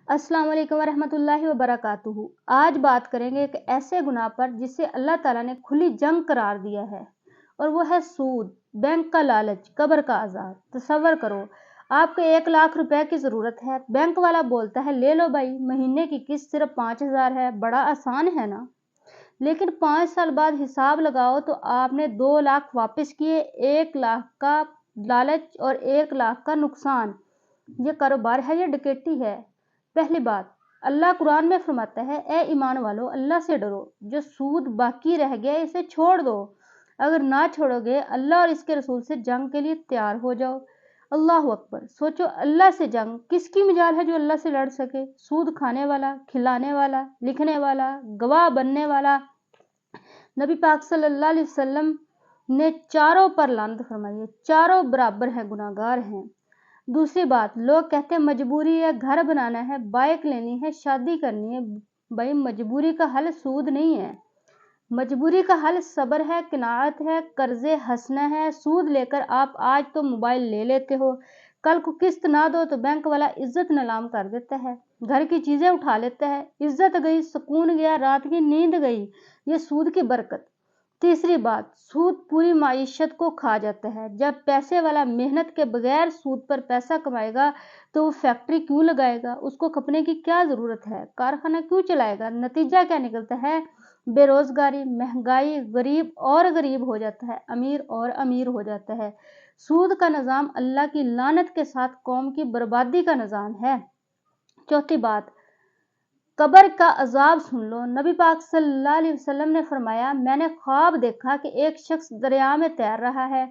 अस्सलाम वालेकुम वरहमतुल्लाहि वबरकातुहू। आज बात करेंगे एक ऐसे गुनाह पर जिसे अल्लाह ताला ने खुली जंग करार दिया है, और वो है सूद, बैंक का लालच, कब्र का अजाब। तसव्वुर करो, आपको 1 लाख रुपए की ज़रूरत है, बैंक वाला बोलता है ले लो भाई, महीने की किस्त सिर्फ 5,000 है, बड़ा आसान है ना। लेकिन 5 साल बाद हिसाब लगाओ तो आपने 2 लाख वापस किए, 1 लाख का लालच और 1 लाख का नुकसान। ये कारोबार है, ये डकैती है। पहली बात, अल्लाह कुरान में फरमाता है, ए ईमान वालों, अल्लाह से डरो, जो सूद बाकी रह गया इसे छोड़ दो। अगर ना छोड़ोगे, अल्लाह और इसके रसूल से जंग के लिए तैयार हो जाओ। अल्लाह अकबर। सोचो, अल्लाह से जंग, किसकी मजाल है जो अल्लाह से लड़ सके? सूद खाने वाला, खिलाने वाला, लिखने वाला, गवाह बनने वाला। नबी पाक सल्लल्लाहु अलैहि वसल्लम ने चारों पर लानत फरमाई है, चारों बराबर हैं, गुनाहगार हैं। दूसरी बात, लोग कहते हैं मजबूरी है, घर बनाना है, बाइक लेनी है, शादी करनी है। भाई, मजबूरी का हल सूद नहीं है। मजबूरी का हल सब्र है, किनात है, कर्जे हंसना है। सूद लेकर आप आज तो मोबाइल ले लेते हो, कल को किस्त ना दो तो बैंक वाला इज्जत नीलाम कर देता है, घर की चीजें उठा लेता है, इज्जत गई, सुकून गया, रात की नींद गई। ये सूद की बरकत। तीसरी बात, सूद पूरी माईशत को खा जाता है। जब पैसे वाला मेहनत के बगैर सूद पर पैसा कमाएगा तो वो फैक्ट्री क्यों लगाएगा? उसको खपने की क्या जरूरत है? कारखाना क्यों चलाएगा? नतीजा क्या निकलता है? बेरोजगारी, महंगाई, गरीब और गरीब हो जाता है, अमीर और अमीर हो जाता है। सूद का निज़ाम अल्लाह की लानत के साथ कौम की बर्बादी का निज़ाम है। चौथी बात, कब्र का अजाब सुन लो। नबी पाक सल्लल्लाहु अलैहि वसल्लम ने फरमाया, मैंने ख्वाब देखा कि एक शख्स दरिया में तैर रहा है,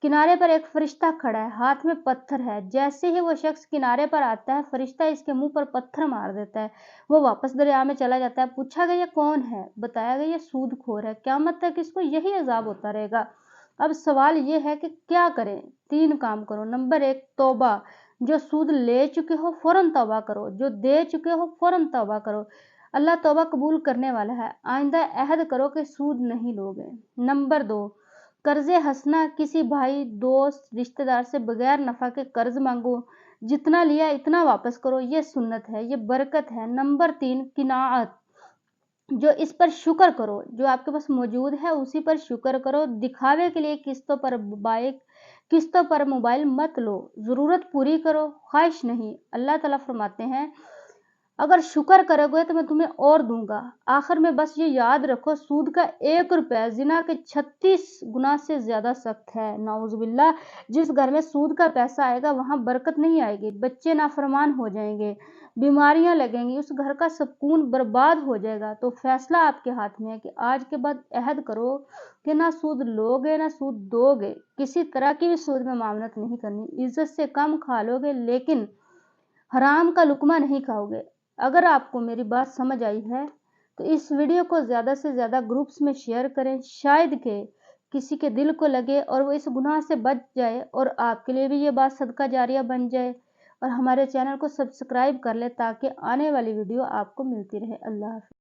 किनारे पर एक फरिश्ता खड़ा है, हाथ में पत्थर है। जैसे ही वो शख्स किनारे पर आता है, फरिश्ता इसके मुंह पर पत्थर मार देता है, वो वापस दरिया में चला जाता है। पूछा गया ये कौन है? बताया गया ये सूदखोर है, क़यामत तक इसको यही अजाब होता रहेगा। अब सवाल ये है कि क्या करें? 3 काम करो। नंबर 1, तौबा। जो सूद ले चुके हो फौरन तौबा करो, जो दे चुके हो फौरन तौबा करो। अल्लाह तौबा कबूल करने वाला है। आइंदा अहद करो कि सूद नहीं लोगे। नंबर 2, कर्जे हंसना। किसी भाई, दोस्त, रिश्तेदार से बगैर नफा के कर्ज मांगो, जितना लिया इतना वापस करो। ये सुन्नत है, ये बरकत है। नंबर 3, किनाअत। जो इस पर शुक्र करो, जो आपके पास मौजूद है उसी पर शुक्र करो। दिखावे के लिए किस्तों पर बाइक, किस्तों पर मोबाइल मत लो, जरूरत पूरी करो, ख्वाहिश नहीं। अल्लाह ताला फरमाते हैं, अगर शुक्र करोगे तो मैं तुम्हें और दूंगा। आखिर में बस ये याद रखो, सूद का 1 रुपया जिना के 36 गुना से ज्यादा सख्त है। नाउजुबिल्लाह। जिस घर में सूद का पैसा आएगा वहां बरकत नहीं आएगी, बच्चे नाफरमान हो जाएंगे, बीमारियां लगेंगी, उस घर का सुकून बर्बाद हो जाएगा। तो फैसला आपके हाथ में है कि आज के बाद अहद करो कि ना सूद लोगे ना सूद दोगे, किसी तरह की भी सूद में मामलत नहीं करनी। इज्जत से कम खा लोगे लेकिन हराम का लुकमा नहीं खाओगे। अगर आपको मेरी बात समझ आई है तो इस वीडियो को ज़्यादा से ज़्यादा ग्रुप्स में शेयर करें, शायद के किसी के दिल को लगे और वो इस गुनाह से बच जाए, और आपके लिए भी ये बात सदका जारिया बन जाए। और हमारे चैनल को सब्सक्राइब कर ले ताकि आने वाली वीडियो आपको मिलती रहे। अल्लाह हाफ़िज़।